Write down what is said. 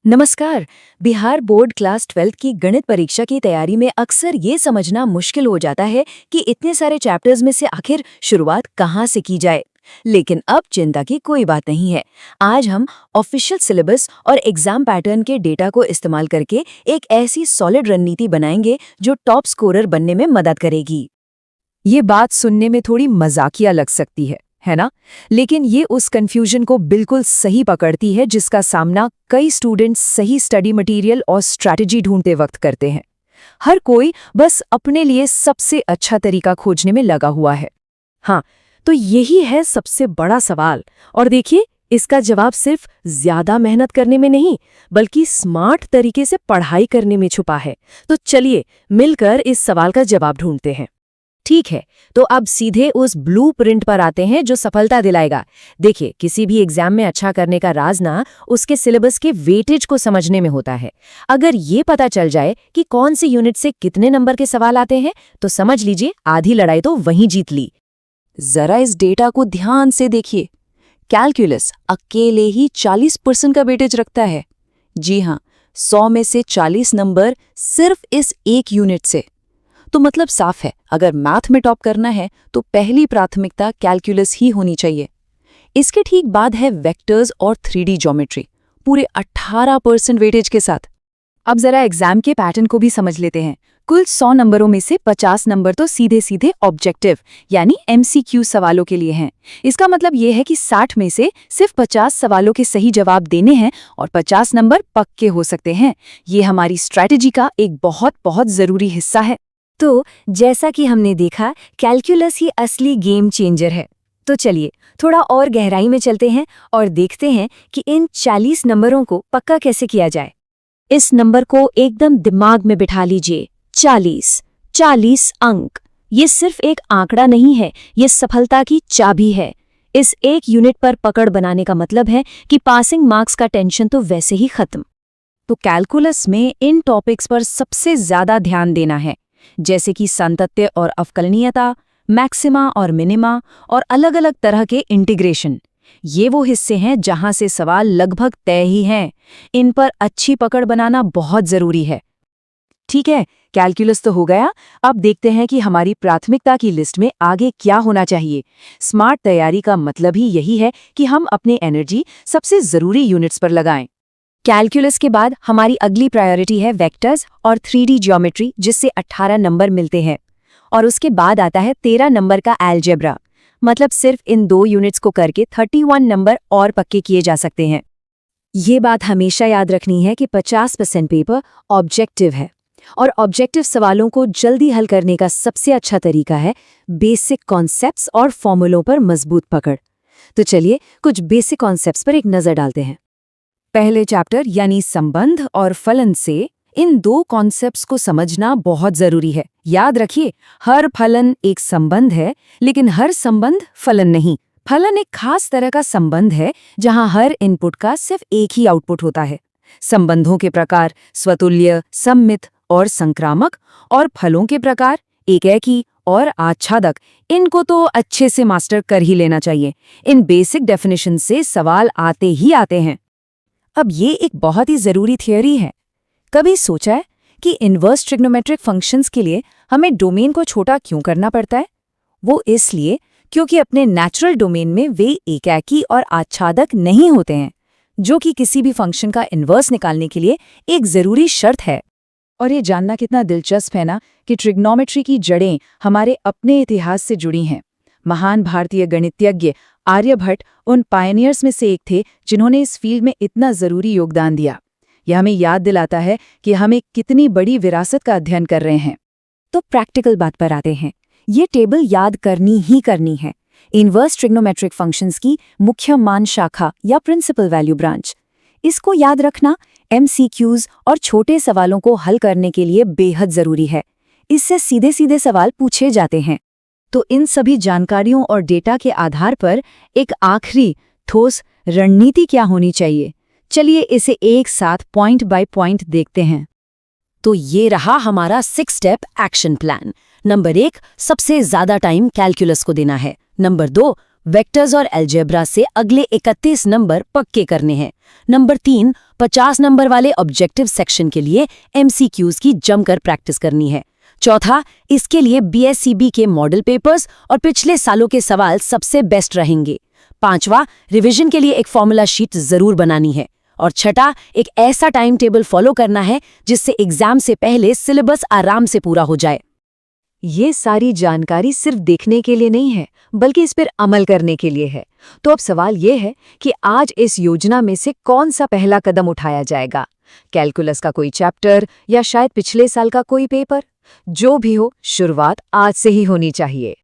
नमस्कार। Bihar board class 12 की गणित परीक्षा की तैयारी में अक्सर ये समझना मुश्किल हो जाता है कि इतने सारे चैप्टर्स में से आखिर शुरुआत कहाँ से की जाए। लेकिन अब चिंता की कोई बात नहीं है। आज हम ऑफिशियल सिलेबस और एग्जाम पैटर्न के डेटा को इस्तेमाल करके एक ऐसी सॉलिड रणनीति बनाएंगे जो टॉप स्कोरर बनने में मदद करेगी। ये बात सुनने में थोड़ी मजाकिया लग सकती है ना? लेकिन ये उस कंफ्यूजन को बिल्कुल सही पकड़ती है जिसका सामना कई स्टूडेंट्स सही स्टडी मटेरियल और स्ट्रैटेजी ढूंढते वक्त करते हैं। हर कोई बस अपने लिए सबसे अच्छा तरीका खोजने में लगा हुआ है। हाँ, तो यही है सबसे बड़ा सवाल। और देखिए, इसका जवाब सिर्फ ज्यादा मेहनत करने में नहीं, बल्कि स्मार्ट तरीके से पढ़ाई करने में छुपा है। तो चलिए मिलकर इस सवाल का जवाब ढूंढते हैं। ठीक है, तो अब सीधे उस ब्लूप्रिंट पर आते हैं जो सफलता दिलाएगा। देखिए, किसी भी एग्जाम में अच्छा करने का राज ना उसके सिलेबस के वेटेज को समझने में होता है। अगर ये पता चल जाए कि कौन सी यूनिट से कितने नंबर के सवाल आते हैं, तो समझ लीजिए आधी लड़ाई तो वहीं जीत ली। जरा इस डेटा को ध्यान से देखिए। कैलकुलस अकेले ही 40% का वेटेज रखता है। जी हाँ, 100 में से 40 नंबर सिर्फ इस एक यूनिट से। तो मतलब साफ है, अगर मैथ में टॉप करना है तो पहली प्राथमिकता कैलकुलस ही होनी चाहिए। इसके ठीक बाद है वेक्टर्स और 3D ज्योमेट्री, पूरे 18% वेटेज के साथ। अब जरा एग्जाम के पैटर्न को भी समझ लेते हैं। कुल 100 नंबरों में से 50 नंबर तो सीधे सीधे ऑब्जेक्टिव यानी MCQ सवालों के लिए हैं। इसका मतलब ये है कि 60 में से सिर्फ 50 सवालों के सही जवाब देने हैं और 50 नंबर पक्के हो सकते हैं। ये हमारी स्ट्रैटेजी का एक बहुत बहुत जरूरी हिस्सा है। तो जैसा कि हमने देखा, कैलकुलस ही असली गेम चेंजर है। तो चलिए थोड़ा और गहराई में चलते हैं और देखते हैं कि इन 40 नंबरों को पक्का कैसे किया जाए। इस नंबर को एकदम दिमाग में बिठा लीजिए। 40 अंक। ये सिर्फ एक आंकड़ा नहीं है, ये सफलता की चाबी है। इस एक यूनिट पर पकड़ बनाने का मतलब है कि पासिंग मार्क्स का टेंशन तो वैसे ही खत्म। तो कैलकुलस में इन टॉपिक्स पर सबसे ज्यादा ध्यान देना है, जैसे कि सातत्य और अवकलनीयता, मैक्सिमा और मिनिमा और अलग अलग तरह के इंटीग्रेशन। ये वो हिस्से हैं जहां से सवाल लगभग तय ही हैं। इन पर अच्छी पकड़ बनाना बहुत जरूरी है। ठीक है, कैलकुलस तो हो गया। अब देखते हैं कि हमारी प्राथमिकता की लिस्ट में आगे क्या होना चाहिए। स्मार्ट तैयारी का मतलब ही यही है कि हम अपने एनर्जी सबसे जरूरी यूनिट्स पर लगाएं। कैलकुलस के बाद हमारी अगली प्रायोरिटी है वेक्टर्स और 3D ज्योमेट्री, जिससे 18 नंबर मिलते हैं। और उसके बाद आता है 13 नंबर का अलजेब्रा। मतलब सिर्फ इन 2 यूनिट्स को करके 31 नंबर और पक्के किए जा सकते हैं। ये बात हमेशा याद रखनी है कि 50% पेपर ऑब्जेक्टिव है, और ऑब्जेक्टिव सवालों को जल्दी हल करने का सबसे अच्छा तरीका है बेसिक कॉन्सेप्ट्स और फॉर्मूलों पर मजबूत पकड़। तो चलिए कुछ बेसिक कॉन्सेप्ट्स पर एक नजर डालते हैं। पहले चैप्टर यानी संबंध और फलन से इन 2 कॉन्सेप्ट्स को समझना बहुत जरूरी है। याद रखिए, हर फलन एक संबंध है, लेकिन हर संबंध फलन नहीं। फलन एक खास तरह का संबंध है जहां हर इनपुट का सिर्फ एक ही आउटपुट होता है। संबंधों के प्रकार स्वतुल्य, सममित और संक्रामक, और फलों के प्रकार एकेकी और आच्छादक। इनको तो अच्छे से मास्टर कर ही लेना चाहिए। इन बेसिक डेफिनेशन से सवाल आते ही आते हैं। अब ये एक बहुत ही जरूरी थियोरी है। कभी सोचा है कि इनवर्स ट्रिग्नोमेट्रिक फंक्शंस के लिए हमें डोमेन को छोटा क्यों करना पड़ता है? वो इसलिए क्योंकि अपने नेचुरल डोमेन में वे एकाकी और आच्छादक नहीं होते हैं, जो कि किसी भी फंक्शन का इनवर्स निकालने के लिए एक जरूरी शर्त है। और ये जानना कितना दिलचस्प है ना कि ट्रिग्नोमेट्री की जड़ें हमारे अपने इतिहास से जुड़ी हैं। महान भारतीय गणितज्ञ आर्यभट्ट उन पायनियर्स में से एक थे जिन्होंने इस फील्ड में इतना जरूरी योगदान दिया। यह हमें याद दिलाता है कि हम एक कितनी बड़ी विरासत का अध्ययन कर रहे हैं। तो प्रैक्टिकल बात पर आते हैं। ये टेबल याद करनी ही करनी है। इनवर्स ट्रिग्नोमेट्रिक फंक्शंस की मुख्य मान शाखा या प्रिंसिपल वैल्यू ब्रांच। इसको याद रखना MCQs और छोटे सवालों को हल करने के लिए बेहद जरूरी है। इससे सीधे सीधे सवाल पूछे जाते हैं। तो इन सभी जानकारियों और डेटा के आधार पर एक आखिरी ठोस रणनीति क्या होनी चाहिए? चलिए इसे एक साथ पॉइंट बाय पॉइंट देखते हैं। तो ये रहा हमारा 6 स्टेप एक्शन प्लान। नंबर 1, सबसे ज्यादा टाइम कैलकुलस को देना है। नंबर 2, वेक्टर्स और अलजेब्रा से अगले 31 नंबर पक्के करने हैं। नंबर 3, 50 नंबर वाले ऑब्जेक्टिव सेक्शन के लिए एमसीक्यूज की जमकर प्रैक्टिस करनी है। चौथा, इसके लिए बीएसईबी के मॉडल पेपर्स और पिछले सालों के सवाल सबसे बेस्ट रहेंगे। पांचवा, रिवीजन के लिए एक फॉर्मूला शीट जरूर बनानी है। और छठा, एक ऐसा टाइम टेबल फॉलो करना है जिससे एग्जाम से पहले सिलेबस आराम से पूरा हो जाए। ये सारी जानकारी सिर्फ देखने के लिए नहीं है, बल्कि इस पर अमल करने के लिए है। तो अब सवाल ये है कि आज इस योजना में से कौन सा पहला कदम उठाया जाएगा? कैलकुलस का कोई चैप्टर या शायद पिछले साल का कोई पेपर? जो भी हो, शुरुआत आज से ही होनी चाहिए।